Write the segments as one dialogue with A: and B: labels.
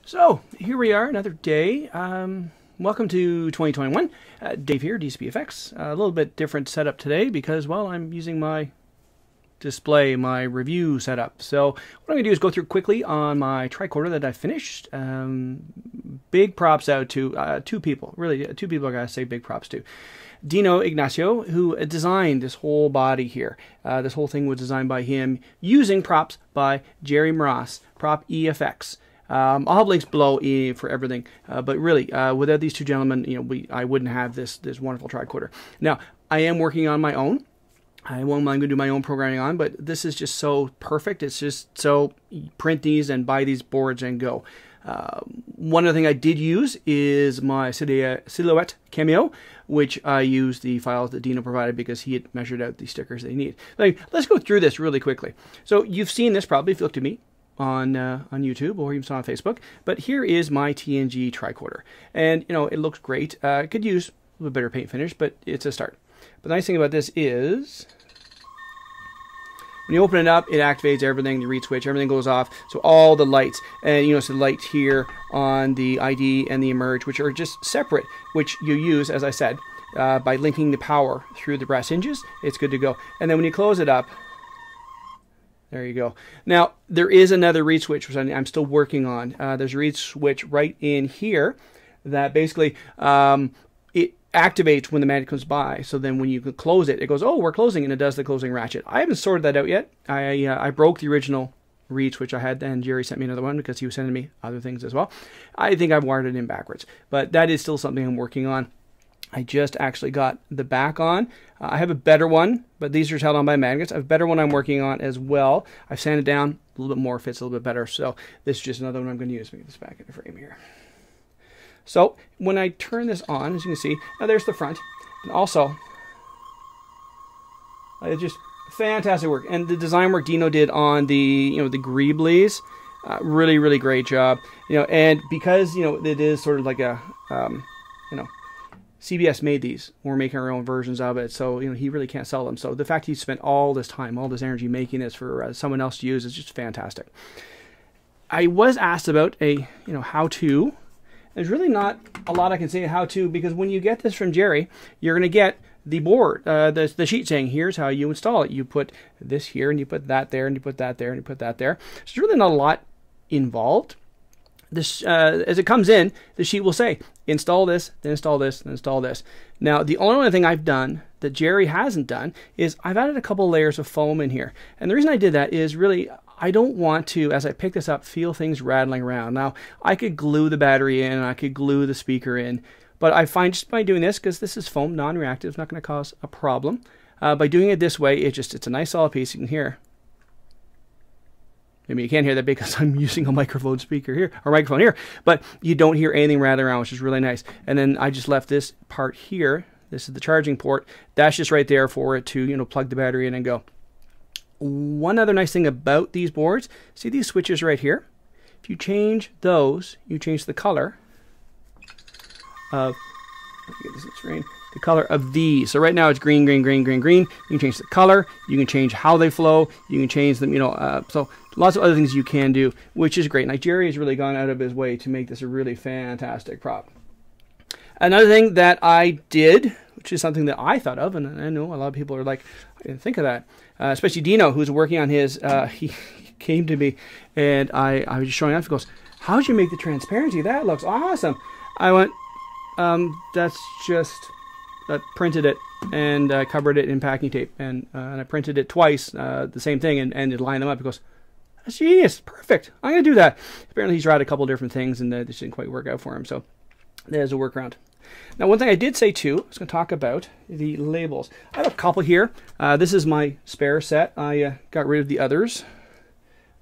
A: So here we are, another day. Welcome to 2021. Dave here, DCPFX. A little bit different setup today because, well, I'm using my display, my review setup. So what I'm going to do is go through quickly on my tricorder that I finished. Big props out to two people. Really, two people I got to say big props to. Dino Ignacio, who designed this whole body here. This whole thing was designed by him using props by Gerry Prop EFX. I'll have links below for everything, but really, without these two gentlemen, I wouldn't have this wonderful tricorder. Now, I am working on my own. I'm going to do my own programming on, but this is just so perfect. It's just so print these and buy these boards and go. One other thing I did use is my Silhouette Cameo, which I used the files that Dino provided because he had measured out the stickers they need. Let's go through this really quickly. So you've seen this probably if you looked at me on YouTube or even saw on Facebook, but here is my TNG Tricorder, and it looks great. Could use a little better paint finish, but it's a start. But the nice thing about this is when you open it up, it activates everything, the read switch, everything goes off, so all the lights, and it's the lights here on the ID and the emerge, which are just separate, which you use, as I said, by linking the power through the brass hinges. It's good to go. And then when you close it up, there you go. Now, there is another read switch, which I'm still working on. There's a read switch right in here that basically it activates when the magnet comes by. So then when you can close it, it goes, oh, we're closing, and it does the closing ratchet. I haven't sorted that out yet. I broke the original read switch I had, and Gerry sent me another one because he was sending me other things as well. I think I've wired it in backwards, but that is still something I'm working on. I just actually got the back on. I have a better one, but these are held on by magnets. I have a better one I'm working on as well. I've sanded down a little bit more, fits a little bit better. So this is just another one I'm going to use. Let me get this back in the frame here. So when I turn this on, as you can see, now there's the front. And also, it's just fantastic work. And the design work Dino did on the, the greeblies, really, really great job. And because, it is sort of like a, CBS made these. We're making our own versions of it, so he really can't sell them. So the fact he spent all this time, all this energy making this for someone else to use is just fantastic. I was asked about a how-to. There's really not a lot I can say how-to because when you get this from Gerry, you're going to get the board, the sheet saying here's how you install it. You put this here, and you put that there, and you put that there, and you put that there. So there's really not a lot involved. This, as it comes in, the sheet will say, install this, then install this, then install this. Now, the only thing I've done that Gerry hasn't done is I've added a couple layers of foam in here. And the reason I did that is really, I don't want to, as I pick this up, feel things rattling around. Now, I could glue the battery in, I could glue the speaker in, but I find just by doing this, because this is foam, non-reactive, it's not going to cause a problem. By doing it this way, it's a nice solid piece. You can hear. I mean, you can't hear that because I'm using a microphone speaker here, or microphone here, but you don't hear anything rattling around, which is really nice. And then I just left this part here. This is the charging port. That's just right there for it to, plug the battery in and go. One other nice thing about these boards, see these switches right here? If you change those, you change the color of, let me get this on screen, the color of these. So right now it's green, green, green, green, green. You can change the color. You can change how they flow. You can change them, so lots of other things you can do, which is great. Like Gerry has really gone out of his way to make this a really fantastic prop. Another thing that I did, which is something that I thought of, and I know a lot of people are like, I didn't think of that, especially Dino, who's working on his, he came to me, and I was just showing off. He goes, how'd you make the transparency? That looks awesome. I went, that's just... I printed it and covered it in packing tape, and I printed it twice, the same thing, and it lined them up. He goes, that's genius, perfect, I'm going to do that. Apparently he's tried a couple different things, and this didn't quite work out for him, so there's a workaround. Now, one thing I did say, too, I was going to talk about the labels. I have a couple here. This is my spare set. I got rid of the others,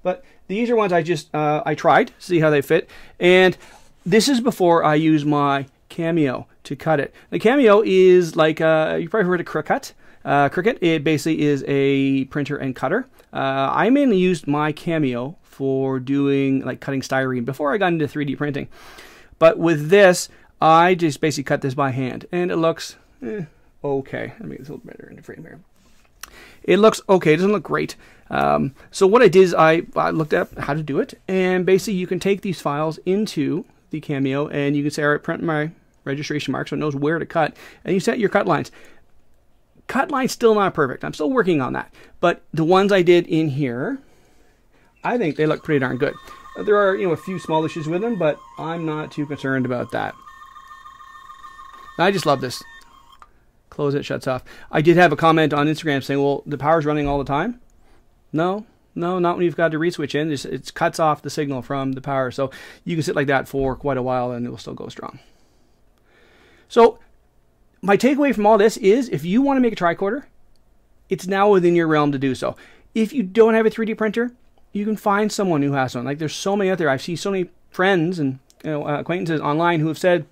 A: but these are ones I tried to see how they fit, and this is before I use my Cameo to cut it. The Cameo is like, you probably heard of Cricut. Cricut, it basically is a printer and cutter. I mainly used my Cameo for doing, like, cutting styrene before I got into 3D printing. But with this, I just basically cut this by hand, and it looks okay. Let me get this a little better in the frame here. It looks okay. It doesn't look great. So what I did is I looked up how to do it, and basically you can take these files into the Cameo, and you can say, all right, print my registration mark so it knows where to cut, and you set your cut lines. Cut line's still not perfect. I'm still working on that, but the ones I did in here, I think they look pretty darn good. There are, a few small issues with them, but I'm not too concerned about that. I just love this. Close it, shuts off. I did have a comment on Instagram saying, well, the power's running all the time. No, not when you've got a reed switch in. It cuts off the signal from the power. So you can sit like that for quite a while and it will still go strong. So my takeaway from all this is, if you want to make a tricorder, it's now within your realm to do so. If you don't have a 3D printer, you can find someone who has one. Like, there's so many out there. I've seen so many friends and acquaintances online who have said,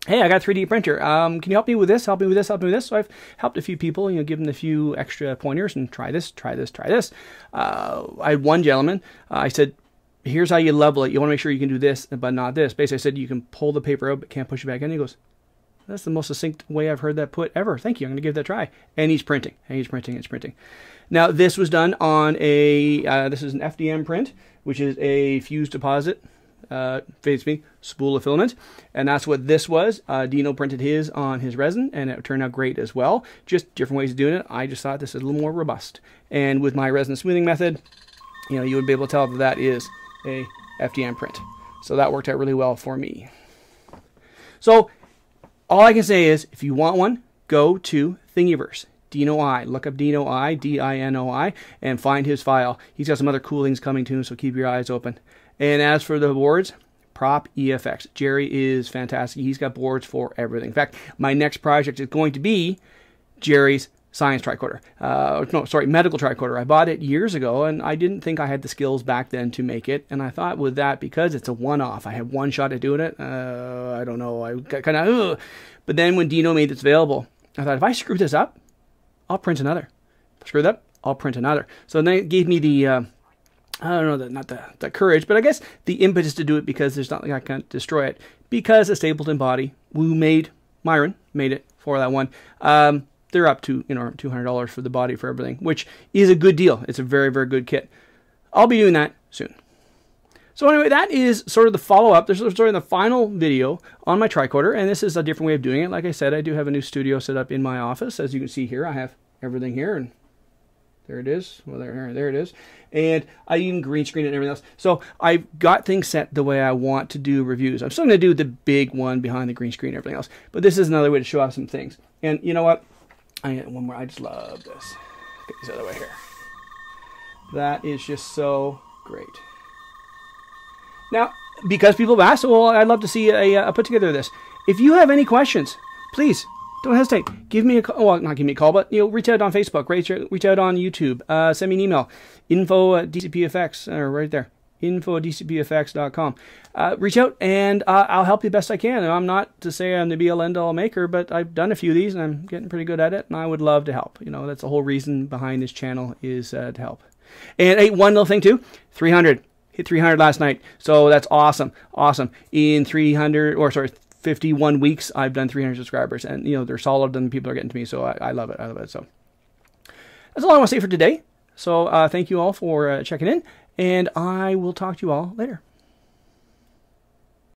A: hey, I got a 3D printer. Can you help me with this? Help me with this? Help me with this? So I've helped a few people, give them a few extra pointers and try this, try this, try this. I had one gentleman, I said, here's how you level it. You want to make sure you can do this, but not this. Basically, I said, you can pull the paper out, but can't push it back in. He goes, that's the most succinct way I've heard that put ever. Thank you. I'm going to give that a try. And he's printing. And he's printing. It's printing. Now, this was done on this is an FDM print, which is a fused deposit, spool of filament. And that's what this was. Dino printed his on his resin, and it turned out great as well. Just different ways of doing it. I just thought this is a little more robust. And with my resin smoothing method, you would be able to tell that that is a FDM print. So that worked out really well for me. So all I can say is, if you want one, go to Thingiverse, Dino I. Look up Dino I, D-I-N-O-I, and find his file. He's got some other cool things coming to him, so keep your eyes open. And as for the boards, Prop EFX. Gerry is fantastic. He's got boards for everything. In fact, my next project is going to be Gerry's science tricorder. Medical tricorder. I bought it years ago, and I didn't think I had the skills back then to make it. And I thought with that, because it's a one-off, I had one shot at doing it. I don't know. I got kind of, but then when Dino made this available, I thought, if I screw this up, I'll print another. Screw that up, I'll print another. So then it gave me the, I don't know, not the courage, but I guess the impetus to do it, because there's not like I can't destroy it. Because a Stapleton body, who made Myron, made it for that one. They're up to $200 for the body for everything, which is a good deal. It's a very, very good kit. I'll be doing that soon. So anyway, that is sort of the follow-up. This is sort of the final video on my tricorder, and this is a different way of doing it. Like I said, I do have a new studio set up in my office. As you can see here, I have everything here, and there it is. Well, there it is. And I even green screen it and everything else. So I've got things set the way I want to do reviews. I'm still going to do the big one behind the green screen and everything else, but this is another way to show off some things. And you know what? I got one more. I just love this. Get this other way here. That is just so great. Now, because people have asked, well, I'd love to see a put together of this. If you have any questions, please don't hesitate. Give me a call. Well, not give me a call, but reach out on Facebook. Reach out on YouTube. Send me an email. info@DCPFX, right there. info@dcpfx.com. Reach out, and I'll help you best I can. And I'm not to say I'm the be-all end-all maker, but I've done a few of these, and I'm getting pretty good at it, and I would love to help. That's the whole reason behind this channel, is to help. And hey, one little thing too, 300. Hit 300 last night, so that's awesome. Awesome. In 51 weeks, I've done 300 subscribers, and they're solid, and people are getting to me, so I love it. I love it. So that's all I want to say for today. So thank you all for checking in, and I will talk to you all later.